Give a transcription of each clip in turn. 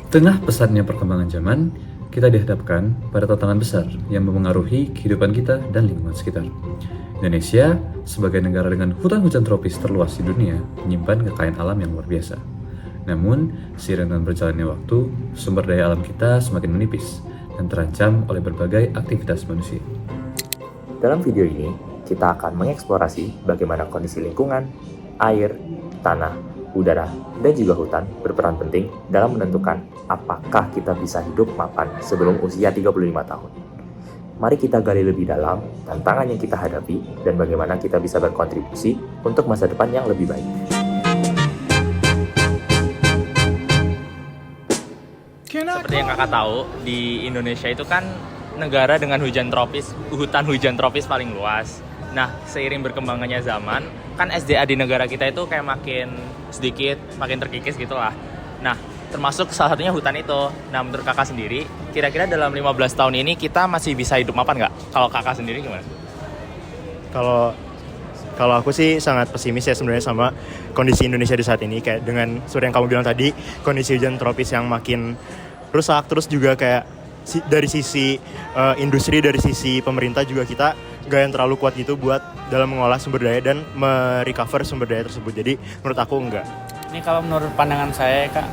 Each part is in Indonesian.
Tengah pesatnya perkembangan zaman, kita dihadapkan pada tantangan besar yang mempengaruhi kehidupan kita dan lingkungan sekitar. Indonesia, sebagai negara dengan hutan-hujan tropis terluas di dunia, menyimpan kekayaan alam yang luar biasa. Namun, seiring dengan berjalannya waktu, sumber daya alam kita semakin menipis dan terancam oleh berbagai aktivitas manusia. Dalam video ini, kita akan mengeksplorasi bagaimana kondisi lingkungan, air, tanah, udara, dan juga hutan berperan penting dalam menentukan apakah kita bisa hidup mapan sebelum usia 35 tahun. Mari kita gali lebih dalam tantangan yang kita hadapi dan bagaimana kita bisa berkontribusi untuk masa depan yang lebih baik. Seperti yang kakak tahu, di Indonesia itu kan negara dengan hutan hujan tropis paling luas. Nah, seiring berkembangannya zaman, kan SDA di negara kita itu kayak makin sedikit, makin terkikis gitu lah. Nah, termasuk salah satunya hutan itu. Nah, menurut kakak sendiri, kira-kira dalam 15 tahun ini kita masih bisa hidup mapan nggak? Kalau kakak sendiri gimana? Kalau aku sih sangat pesimis ya sebenarnya sama kondisi Indonesia di saat ini. Kayak dengan seperti yang kamu bilang tadi, kondisi hujan tropis yang makin rusak. Terus juga kayak dari sisi industri, dari sisi pemerintah juga kita gak yang terlalu kuat gitu buat dalam mengolah sumber daya dan merecover sumber daya tersebut. Jadi menurut aku enggak. Ini kalau menurut pandangan saya Kak,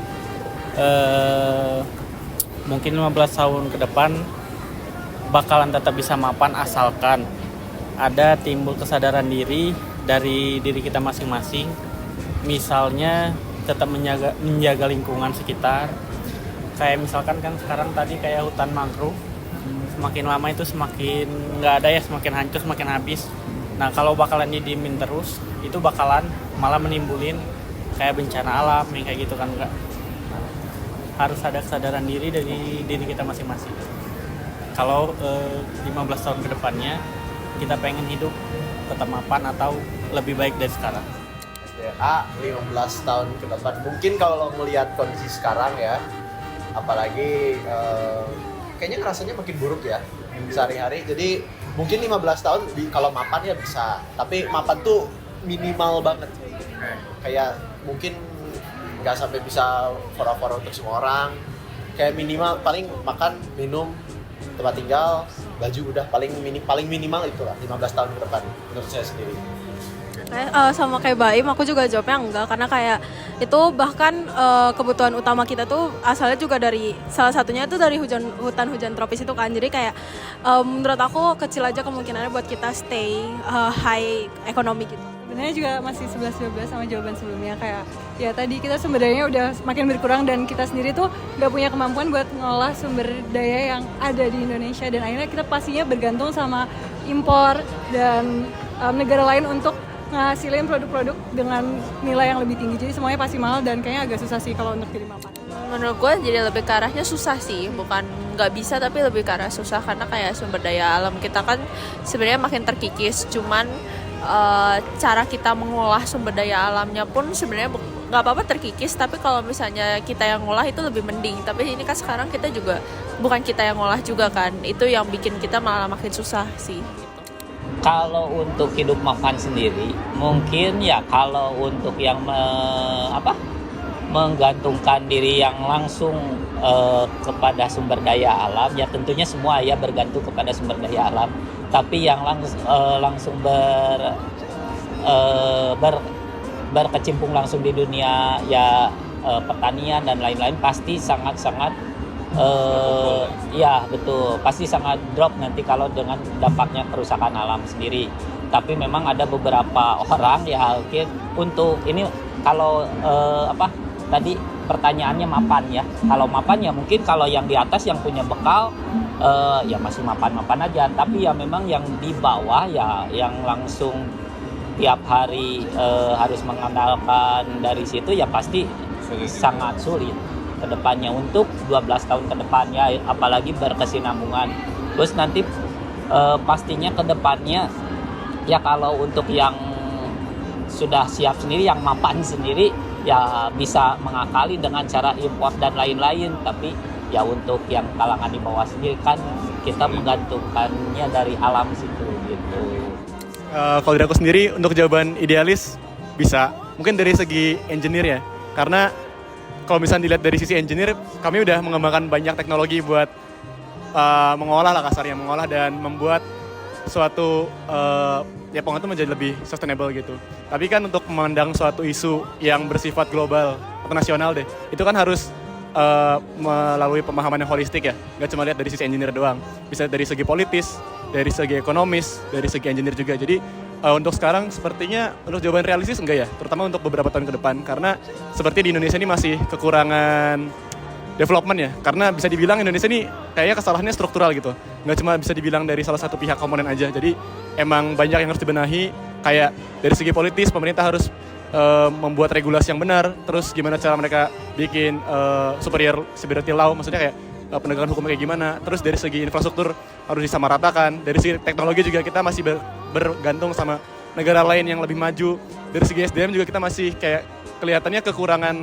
mungkin 15 tahun ke depan bakalan tetap bisa mapan asalkan ada timbul kesadaran diri dari diri kita masing-masing. Misalnya tetap menjaga lingkungan sekitar. Kayak misalkan kan sekarang tadi kayak hutan mangrove, semakin lama itu semakin nggak ada ya, semakin hancur, semakin habis. Nah kalau bakalan didiemin terus, itu bakalan malah menimbulin kayak bencana alam yang kayak gitu kan. Nggak, harus ada kesadaran diri dari diri kita masing-masing. Kalau 15 tahun ke depannya kita pengen hidup tetap mapan atau lebih baik dari sekarang. SDA 15 tahun ke depan, mungkin kalau melihat kondisi sekarang ya, apalagi kayaknya ngerasanya makin buruk ya sehari-hari. Jadi mungkin 15 tahun kalau mapan ya bisa, tapi mapan tuh minimal banget. Kayak mungkin nggak sampai bisa for untuk semua orang. Kayak minimal paling makan, minum, tempat tinggal, baju, udah paling minimal itulah 15 tahun ke depan menurut saya sendiri. Sama kayak Baim, aku juga jawabnya enggak, karena kayak itu bahkan kebutuhan utama kita tuh asalnya juga dari salah satunya itu dari hutan hujan tropis itu kan. Jadi kayak menurut aku kecil aja kemungkinannya buat kita stay high ekonomi gitu. Sebenarnya juga masih 11-12 sama jawaban sebelumnya. Kayak ya tadi kita sumber dayanya udah makin berkurang dan kita sendiri tuh gak punya kemampuan buat ngolah sumber daya yang ada di Indonesia, dan akhirnya kita pastinya bergantung sama impor dan negara lain untuk ngasilin produk-produk dengan nilai yang lebih tinggi. Jadi semuanya pasti mahal dan kayaknya agak susah sih kalau untuk jadi mapan. Menurut gue jadi lebih ke arahnya susah sih, bukan nggak bisa tapi lebih ke arah susah, karena kayak sumber daya alam kita kan sebenarnya makin terkikis. Cuman cara kita mengolah sumber daya alamnya pun sebenarnya nggak apa-apa terkikis, tapi kalau misalnya kita yang ngolah itu lebih mending. Tapi ini kan sekarang kita juga bukan kita yang ngolah juga kan, itu yang bikin kita malah makin susah sih. Kalau untuk hidup mapan sendiri, mungkin ya kalau untuk yang menggantungkan diri yang langsung kepada sumber daya alam, ya tentunya semua ya bergantung kepada sumber daya alam. Tapi yang langsung berkecimpung langsung di dunia ya pertanian dan lain-lain pasti sangat-sangat ya betul, pasti sangat drop nanti kalau dengan dampaknya kerusakan alam sendiri. Tapi memang ada beberapa orang ya untuk ini kalau tadi pertanyaannya mapan ya. Kalau mapan ya mungkin kalau yang di atas yang punya bekal ya masih mapan-mapan aja. Tapi ya memang yang di bawah ya yang langsung tiap hari harus mengandalkan dari situ ya pasti sangat sulit ke depannya untuk 12 tahun ke depannya, apalagi berkesinambungan. Terus nanti pastinya ke depannya ya kalau untuk yang sudah siap sendiri, yang mapan sendiri ya bisa mengakali dengan cara impor dan lain-lain. Tapi ya untuk yang kalangan di bawah sendiri kan kita menggantungkannya dari alam situ gitu. Kalau dari aku sendiri untuk jawaban idealis bisa, mungkin dari segi engineer ya, karena kalau misalnya dilihat dari sisi engineer, kami udah mengembangkan banyak teknologi buat mengolah lah kasarnya, mengolah dan membuat suatu ya pengetahuan menjadi lebih sustainable gitu. Tapi kan untuk memandang suatu isu yang bersifat global atau nasional deh, itu kan harus melalui pemahaman yang holistik ya, nggak cuma lihat dari sisi engineer doang, bisa dari segi politis, dari segi ekonomis, dari segi engineer juga. Jadi untuk sekarang sepertinya untuk jawaban realistis enggak ya, terutama untuk beberapa tahun ke depan, karena seperti di Indonesia ini masih kekurangan development ya, karena bisa dibilang Indonesia ini kayaknya kesalahannya struktural gitu, nggak cuma bisa dibilang dari salah satu pihak komponen aja. Jadi emang banyak yang harus dibenahi, kayak dari segi politis pemerintah harus membuat regulasi yang benar, terus gimana cara mereka bikin superiority law, maksudnya kayak penegakan hukumnya kayak gimana, terus dari segi infrastruktur harus disamaratakan, dari segi teknologi juga kita masih bergantung sama negara lain yang lebih maju, dari segi SDM juga kita masih kayak kelihatannya kekurangan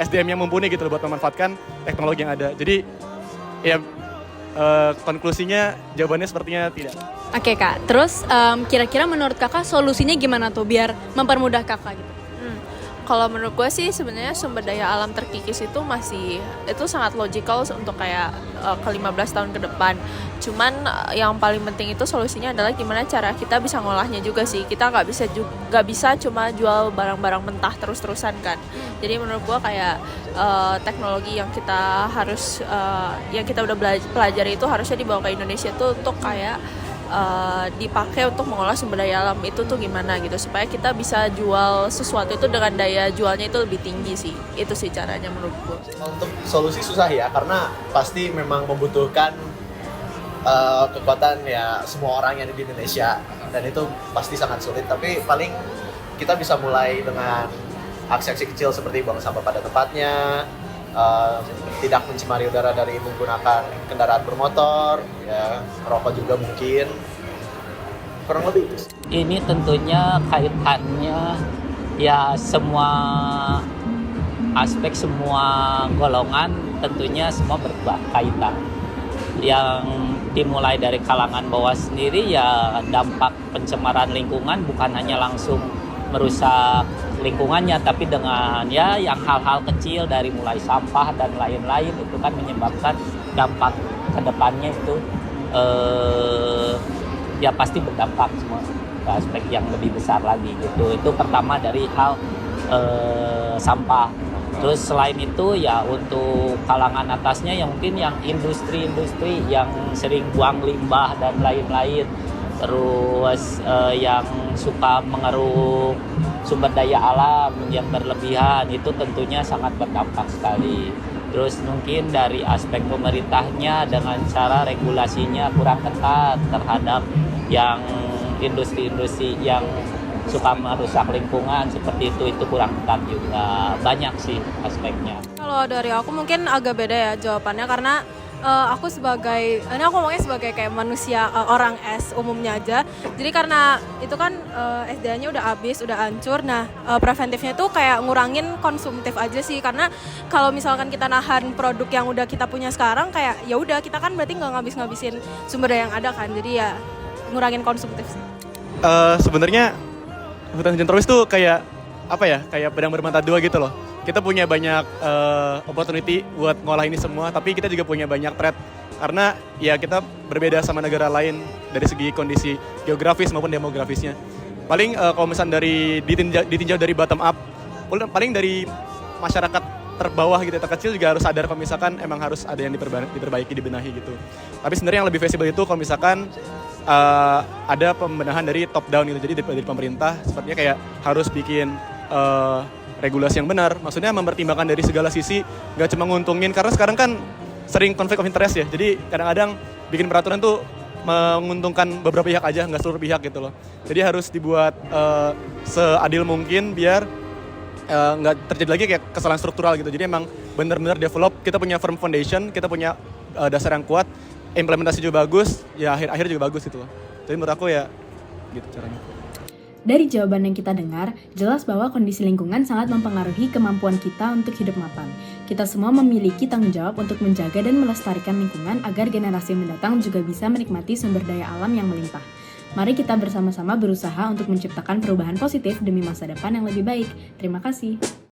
SDM yang mumpuni gitu loh buat memanfaatkan teknologi yang ada. Jadi ya konklusinya jawabannya sepertinya tidak. Oke Kak, terus kira-kira menurut Kakak solusinya gimana tuh biar mempermudah Kakak gitu? Kalau menurut gue sih sebenarnya sumber daya alam terkikis itu sangat logical untuk kayak ke 15 tahun ke depan. Cuman yang paling penting itu solusinya adalah gimana cara kita bisa ngolahnya juga sih. Kita nggak bisa cuma jual barang-barang mentah terus-terusan kan. Jadi menurut gue kayak teknologi yang kita udah pelajari itu harusnya dibawa ke Indonesia tuh untuk kayak dipakai untuk mengolah sumber daya alam itu tuh gimana gitu, supaya kita bisa jual sesuatu itu dengan daya jualnya itu lebih tinggi sih. Itu sih caranya menurut gue. Untuk solusi susah ya, karena pasti memang membutuhkan kekuatan ya semua orang yang ada di Indonesia, dan itu pasti sangat sulit. Tapi paling kita bisa mulai dengan aksi-aksi kecil seperti buang sampah pada tempatnya, tidak mencemari udara dari menggunakan kendaraan bermotor, ya, rokok juga mungkin, kurang lebih itu. Ini tentunya kaitannya ya semua aspek, semua golongan tentunya semua berkaitan. Yang dimulai dari kalangan bawah sendiri ya dampak pencemaran lingkungan bukan hanya langsung merusak lingkungannya, tapi dengan ya yang hal-hal kecil dari mulai sampah dan lain-lain itu kan menyebabkan dampak kedepannya itu ya pasti berdampak semua ke aspek yang lebih besar lagi gitu. Itu pertama dari hal sampah. Terus selain itu ya untuk kalangan atasnya yang mungkin yang industri-industri yang sering buang limbah dan lain-lain, terus yang suka mengeruk sumber daya alam yang berlebihan, itu tentunya sangat berdampak sekali. Terus mungkin dari aspek pemerintahnya dengan cara regulasinya kurang ketat terhadap yang industri-industri yang suka merusak lingkungan seperti itu kurang ketat juga. Banyak sih aspeknya. Kalau dari aku mungkin agak beda ya jawabannya, karena aku ngomongnya sebagai kayak manusia, orang es umumnya aja. Jadi karena itu kan SDA-nya udah habis, udah hancur. Nah, preventifnya tuh kayak ngurangin konsumtif aja sih. Karena kalau misalkan kita nahan produk yang udah kita punya sekarang, kayak ya udah kita kan berarti nggak ngabisin sumber daya yang ada kan. Jadi ya ngurangin konsumtif sih. Sebenarnya hutan hujan tropis tuh kayak apa ya? Kayak pedang bermata dua gitu loh. Kita punya banyak opportunity buat ngolah ini semua, tapi kita juga punya banyak threat karena ya kita berbeda sama negara lain dari segi kondisi geografis maupun demografisnya. Paling kalau misalnya ditinjau dari bottom up, paling dari masyarakat terbawah gitu, terkecil juga harus sadar kalau misalkan emang harus ada yang diperbaiki, dibenahi gitu. Tapi sebenarnya yang lebih visible itu kalau misalkan ada pembenahan dari top down gitu, jadi dari pemerintah sepertinya kayak harus bikin regulasi yang benar, maksudnya mempertimbangkan dari segala sisi, nggak cuma nguntungin, karena sekarang kan sering konflik of interest ya, jadi kadang-kadang bikin peraturan tuh menguntungkan beberapa pihak aja, nggak seluruh pihak gitu loh. Jadi harus dibuat seadil mungkin biar nggak terjadi lagi kayak kesalahan struktural gitu. Jadi emang benar-benar develop, kita punya firm foundation, kita punya dasar yang kuat, implementasi juga bagus, ya akhir juga bagus gitu loh. Jadi menurut aku ya gitu caranya. Dari jawaban yang kita dengar, jelas bahwa kondisi lingkungan sangat mempengaruhi kemampuan kita untuk hidup mapan. Kita semua memiliki tanggung jawab untuk menjaga dan melestarikan lingkungan agar generasi mendatang juga bisa menikmati sumber daya alam yang melimpah. Mari kita bersama-sama berusaha untuk menciptakan perubahan positif demi masa depan yang lebih baik. Terima kasih.